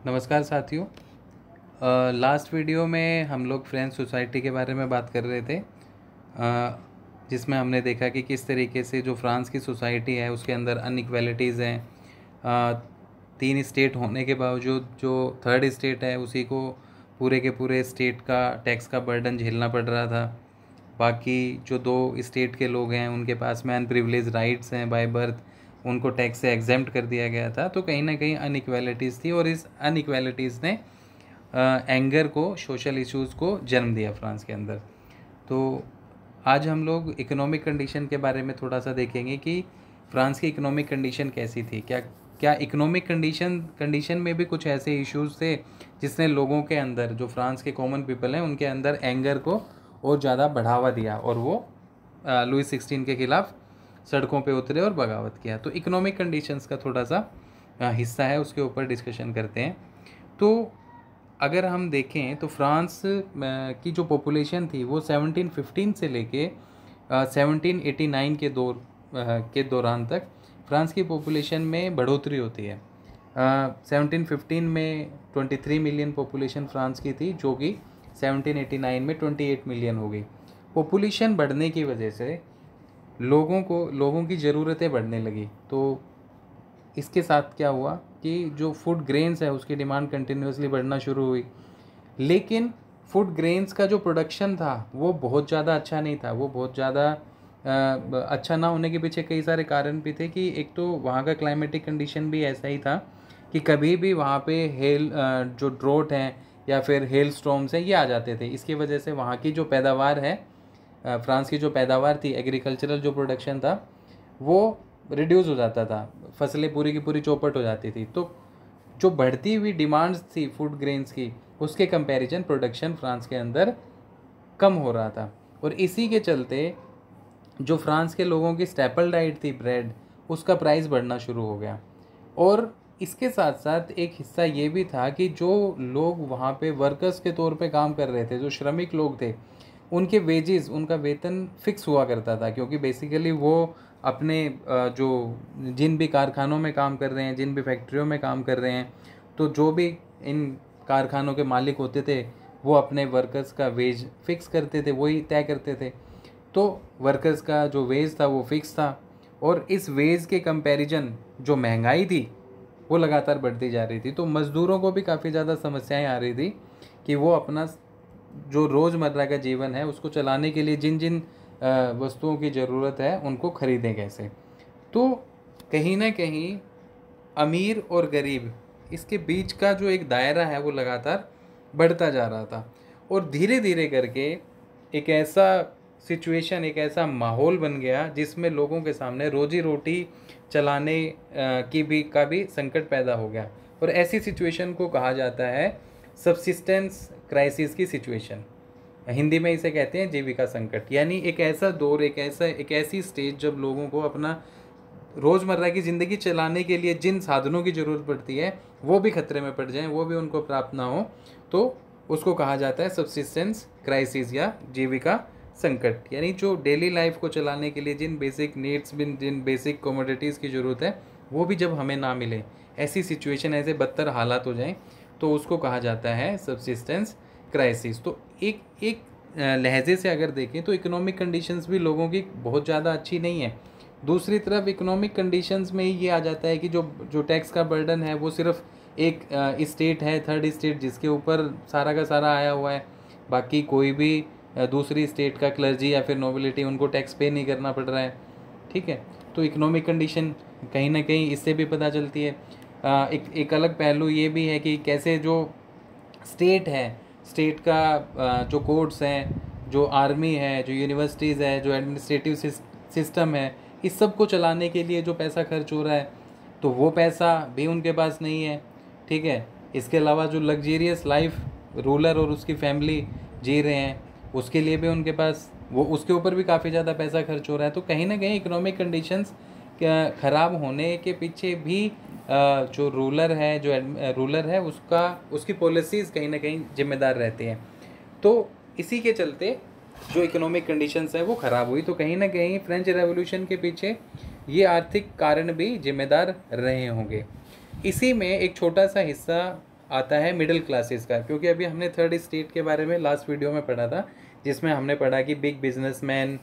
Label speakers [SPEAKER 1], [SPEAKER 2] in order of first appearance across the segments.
[SPEAKER 1] नमस्कार साथियों। Last video में हम लोग फ्रेंच सोसाइटी के बारे में बात कर रहे थे, जिसमें हमने देखा कि किस तरीके से जो फ्रांस की सोसाइटी है उसके अंदर अनइक्वालिटीज़ हैं। 3 स्टेट होने के बावजूद जो थर्ड स्टेट है उसी को पूरे के पूरे स्टेट का टैक्स का बर्डन झेलना पड़ रहा था। बाकी जो 2 स्टेट के लोग हैं उनके पास में अनप्रिविलेज राइट्स हैं बाय बर्थ, उनको टैक्स से एग्जेम्प्ट कर दिया गया था। तो कहीं ना कहीं अनइक्वालिटीज़ थी और इस अनइक्वालिटीज़ ने एंगर को, सोशल इश्यूज़ को जन्म दिया फ्रांस के अंदर। तो आज हम लोग इकोनॉमिक कंडीशन के बारे में थोड़ा सा देखेंगे कि फ्रांस की इकोनॉमिक कंडीशन कैसी थी। क्या इकोनॉमिक कंडीशन में भी कुछ ऐसे इश्यूज़ थे जिसने लोगों के अंदर, जो फ्रांस के कॉमन पीपल हैं उनके अंदर एंगर को और ज़्यादा बढ़ावा दिया और वो लुई 16 के ख़िलाफ़ सड़कों पे उतरे और बगावत किया। तो इकोनॉमिक कंडीशंस का थोड़ा सा हिस्सा है, उसके ऊपर डिस्कशन करते हैं। तो अगर हम देखें तो फ्रांस की जो पॉपुलेशन थी वो 1715 से लेके 1789 के दौरान तक फ्रांस की पॉपुलेशन में बढ़ोतरी होती है। 1715 में 23 मिलियन पॉपुलेशन फ्रांस की थी, जो कि 1789 में 28 मिलियन हो गई। पॉपुलेशन बढ़ने की वजह से लोगों की ज़रूरतें बढ़ने लगी। तो इसके साथ क्या हुआ कि जो फूड ग्रेन्स है उसकी डिमांड कंटिन्यूसली बढ़ना शुरू हुई। लेकिन फूड ग्रेन्स का जो प्रोडक्शन था वो बहुत ज़्यादा अच्छा नहीं था। वो बहुत ज़्यादा अच्छा ना होने के पीछे कई सारे कारण भी थे कि एक तो वहाँ का क्लाइमेटिक कंडीशन भी ऐसा ही था कि कभी भी वहाँ पे जो ड्रोट हैं या फिर हेल स्टॉर्म्स हैं ये आ जाते थे। इसकी वजह से वहाँ की जो पैदावार है, फ्रांस की जो पैदावार थी, एग्रीकल्चरल जो प्रोडक्शन था वो रिड्यूस हो जाता था, फसलें पूरी की पूरी चौपट हो जाती थी। तो जो बढ़ती हुई डिमांड्स थी फूड ग्रेन्स की, उसके कंपैरिजन प्रोडक्शन फ्रांस के अंदर कम हो रहा था। और इसी के चलते जो फ्रांस के लोगों की स्टेपल डाइट थी ब्रेड, उसका प्राइस बढ़ना शुरू हो गया। और इसके साथ साथ एक हिस्सा ये भी था कि जो लोग वहाँ पे वर्कर्स के तौर पे काम कर रहे थे, जो श्रमिक लोग थे, उनके वेजेस, उनका वेतन फिक्स हुआ करता था। क्योंकि बेसिकली वो अपने जो जिन भी कारखानों में काम कर रहे हैं, जिन भी फैक्ट्रियों में काम कर रहे हैं, तो जो भी इन कारखानों के मालिक होते थे वो अपने वर्कर्स का वेज फिक्स करते थे, वही तय करते थे। तो वर्कर्स का जो वेज था वो फिक्स था और इस वेज के कंपैरिजन जो महंगाई थी वो लगातार बढ़ती जा रही थी। तो मज़दूरों को भी काफ़ी ज़्यादा समस्याएं आ रही थी कि वो अपना जो रोज़मर्रा का जीवन है उसको चलाने के लिए जिन जिन वस्तुओं की ज़रूरत है उनको ख़रीदें कैसे। तो कहीं ना कहीं अमीर और गरीब, इसके बीच का जो एक दायरा है वो लगातार बढ़ता जा रहा था। और धीरे धीरे करके एक ऐसा सिचुएशन, एक ऐसा माहौल बन गया जिसमें लोगों के सामने रोजी रोटी चलाने का भी संकट पैदा हो गया। और ऐसी सिचुएशन को कहा जाता है सब्सिस्टेंस क्राइसिस की सिचुएशन। हिंदी में इसे कहते हैं जीविका संकट। यानी एक ऐसा दौर, एक ऐसी स्टेज जब लोगों को अपना रोज़मर्रा की ज़िंदगी चलाने के लिए जिन साधनों की ज़रूरत पड़ती है वो भी खतरे में पड़ जाएं, वो भी उनको प्राप्त ना हो, तो उसको कहा जाता है सब्सिस्टेंस क्राइसिस या जीविका संकट। यानी जो डेली लाइफ को चलाने के लिए जिन बेसिक नीड्स, जिन बेसिक कमोडिटीज़ की ज़रूरत है वो भी जब हमें ना मिले, ऐसी सिचुएशन, ऐसे बदतर हालात हो जाएं, तो उसको कहा जाता है सब्सिस्टेंस क्राइसिस। तो एक लहजे से अगर देखें तो इकोनॉमिक कंडीशंस भी लोगों की बहुत ज़्यादा अच्छी नहीं है। दूसरी तरफ इकोनॉमिक कंडीशंस में ये आ जाता है कि जो टैक्स का बर्डन है वो सिर्फ एक स्टेट है, थर्ड स्टेट, जिसके ऊपर सारा का सारा आया हुआ है। बाकी कोई भी दूसरी स्टेट का क्लर्जी या फिर नोबिलिटी, उनको टैक्स पे नहीं करना पड़ रहा है। ठीक है, तो इकोनॉमिक कंडीशन कहीं ना कहीं इससे भी पता चलती है। एक अलग पहलू ये भी है कि कैसे जो स्टेट है, स्टेट का जो कोर्ट्स हैं, जो आर्मी है, जो यूनिवर्सिटीज़ है, जो एडमिनिस्ट्रेटिव सिस्टम है, इस सब को चलाने के लिए जो पैसा खर्च हो रहा है तो वो पैसा भी उनके पास नहीं है। ठीक है, इसके अलावा जो लग्जेरियस लाइफ रूलर और उसकी फैमिली जी रहे हैं उसके लिए भी उनके पास उसके ऊपर भी काफ़ी ज़्यादा पैसा खर्च हो रहा है। तो कहीं ना कहीं इकोनॉमिक कंडीशंस ख़राब होने के पीछे भी जो रूलर है उसकी पॉलिसीज़ कहीं ना कहीं जिम्मेदार रहती हैं। तो इसी के चलते जो इकोनॉमिक कंडीशंस है वो ख़राब हुई। तो कहीं ना कहीं फ्रेंच रेवोल्यूशन के पीछे ये आर्थिक कारण भी जिम्मेदार रहे होंगे। इसी में एक छोटा सा हिस्सा आता है मिडिल क्लासेस का, क्योंकि अभी हमने थर्ड स्टेट के बारे में लास्ट वीडियो में पढ़ा था, जिसमें हमने पढ़ा कि big businessman,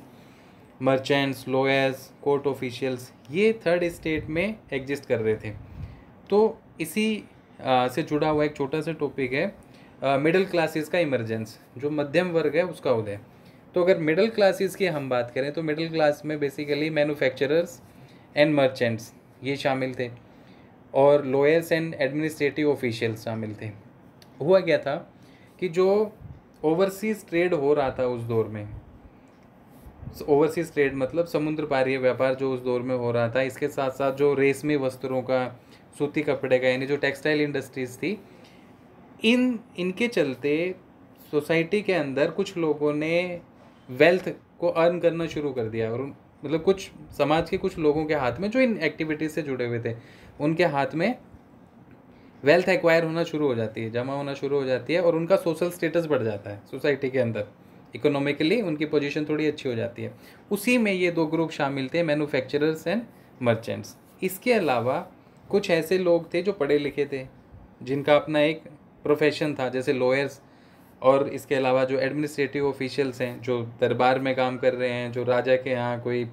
[SPEAKER 1] merchants, lawyers, court officials, ये थर्ड स्टेट में एग्जिस्ट कर रहे थे। तो इसी से जुड़ा हुआ एक छोटा सा टॉपिक है मिडिल क्लासेस का इमरजेंस, जो मध्यम वर्ग है उसका उदय। तो अगर मिडिल क्लासेस की हम बात करें तो मिडिल क्लास में बेसिकली मैन्युफैक्चरर्स एंड मर्चेंट्स ये शामिल थे, और लॉयर्स एंड एडमिनिस्ट्रेटिव ऑफिशियल्स शामिल थे। हुआ क्या था कि जो ओवरसीज़ ट्रेड हो रहा था उस दौर में, ओवरसीज़ ट्रेड मतलब समुद्र पारीय व्यापार जो उस दौर में हो रहा था, इसके साथ साथ जो रेशमी वस्त्रों का, सूती कपड़े का, यानी जो टेक्सटाइल इंडस्ट्रीज़ थी, इनके चलते सोसाइटी के अंदर कुछ लोगों ने वेल्थ को अर्न करना शुरू कर दिया। और मतलब कुछ समाज के कुछ लोगों के हाथ में जो इन एक्टिविटीज़ से जुड़े हुए थे, उनके हाथ में वेल्थ एक्वायर होना शुरू हो जाती है, जमा होना शुरू हो जाती है, और उनका सोशल स्टेटस बढ़ जाता है सोसाइटी के अंदर। इकोनॉमिकली उनकी पोजीशन थोड़ी अच्छी हो जाती है। उसी में ये दो ग्रुप शामिल थे, मैन्युफैक्चरर्स एंड मर्चेंट्स। इसके अलावा कुछ ऐसे लोग थे जो पढ़े लिखे थे, जिनका अपना एक प्रोफेशन था, जैसे लॉयर्स, और इसके अलावा जो एडमिनिस्ट्रेटिव ऑफिशियल्स हैं, जो दरबार में काम कर रहे हैं, जो राजा के यहाँ कोई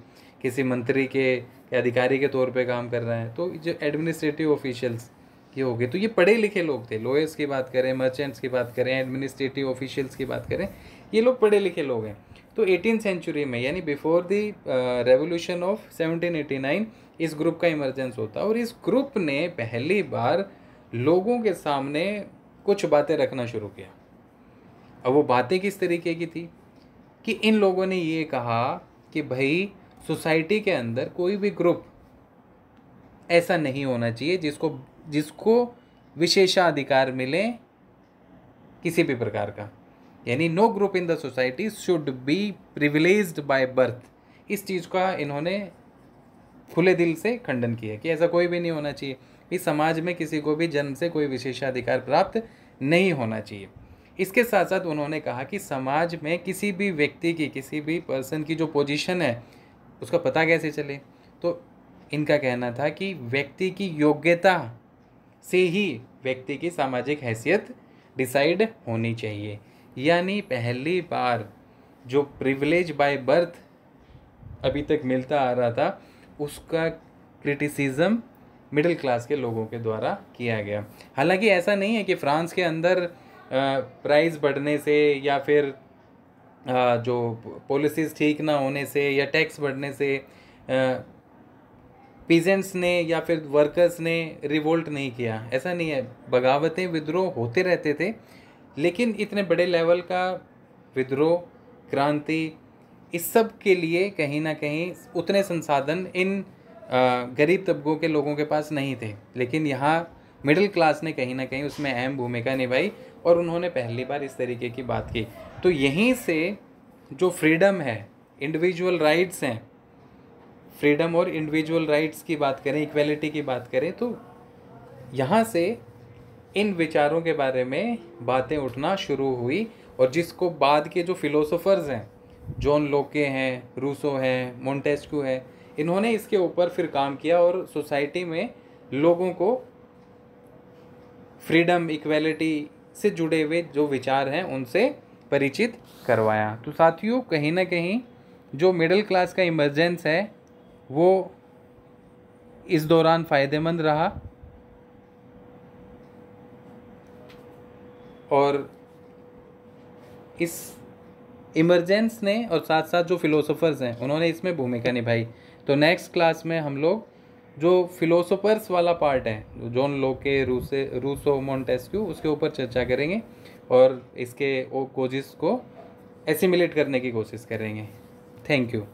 [SPEAKER 1] किसी मंत्री के अधिकारी के तौर पे काम कर रहे हैं, तो जो एडमिनिस्ट्रेटिव ऑफिशियल्स ये हो गए। तो ये पढ़े लिखे लोग थे। लॉयर्स की बात करें, मर्चेंट्स की बात करें, एडमिनिस्ट्रेटिव ऑफिशियल्स की बात करें, ये लोग पढ़े लिखे लोग हैं। तो 18th सेंचुरी में, यानी बिफोर द रेवोल्यूशन ऑफ 1789, इस ग्रुप का इमरजेंस होता है, और इस ग्रुप ने पहली बार लोगों के सामने कुछ बातें रखना शुरू किया। अब वो बातें किस तरीके की थी कि इन लोगों ने ये कहा कि भाई सोसाइटी के अंदर कोई भी ग्रुप ऐसा नहीं होना चाहिए जिसको विशेषाधिकार मिले किसी भी प्रकार का, यानी no group in the society should be privileged by birth. इस चीज़ का इन्होंने खुले दिल से खंडन किया कि ऐसा कोई भी नहीं होना चाहिए। इस समाज में किसी को भी जन्म से कोई विशेषाधिकार प्राप्त नहीं होना चाहिए। इसके साथ साथ उन्होंने कहा कि समाज में किसी भी व्यक्ति की, किसी भी पर्सन की जो पोजीशन है उसका पता कैसे चले। तो इनका कहना था कि व्यक्ति की योग्यता से ही व्यक्ति की सामाजिक हैसियत डिसाइड होनी चाहिए। यानी पहली बार जो प्रिविलेज बाय बर्थ अभी तक मिलता आ रहा था, उसका क्रिटिसिज्म मिडिल क्लास के लोगों के द्वारा किया गया। हालांकि ऐसा नहीं है कि फ्रांस के अंदर प्राइस बढ़ने से, या फिर जो पॉलिसीज़ ठीक ना होने से, या टैक्स बढ़ने से पीजेंट्स ने या फिर वर्कर्स ने रिवोल्ट नहीं किया। ऐसा नहीं है, बगावतें, विद्रोह होते रहते थे, लेकिन इतने बड़े लेवल का विद्रोह, क्रांति, इस सब के लिए कहीं ना कहीं उतने संसाधन इन गरीब तबकों के लोगों के पास नहीं थे। लेकिन यहाँ मिडिल क्लास ने कहीं ना कहीं उसमें अहम भूमिका निभाई, और उन्होंने पहली बार इस तरीके की बात की। तो यहीं से जो फ्रीडम है, इंडिविजुअल राइट्स हैं, फ्रीडम और इंडिविजुअल राइट्स की बात करें, इक्वलिटी की बात करें, तो यहाँ से इन विचारों के बारे में बातें उठना शुरू हुई। और जिसको बाद के जो फिलोसोफर्स हैं, जॉन लोके हैं, रूसो हैं, मोंटेस्क्यू है, इन्होंने इसके ऊपर फिर काम किया और सोसाइटी में लोगों को फ्रीडम, इक्वलिटी से जुड़े हुए जो विचार हैं उनसे परिचित करवाया। तो साथियों, कहीं ना कहीं जो मिडिल क्लास का इमरजेंस है वो इस दौरान फ़ायदेमंद रहा, और इस इमरजेंस ने और साथ साथ जो फिलोसोफर्स हैं उन्होंने इसमें भूमिका निभाई। तो नेक्स्ट क्लास में हम लोग जो फिलोसोफर्स वाला पार्ट है, जॉन लोके, रूसो, मोंटेस्क्यू, उसके ऊपर चर्चा करेंगे और इसके कोजिस को एसिमिलेट करने की कोशिश करेंगे। Thank you.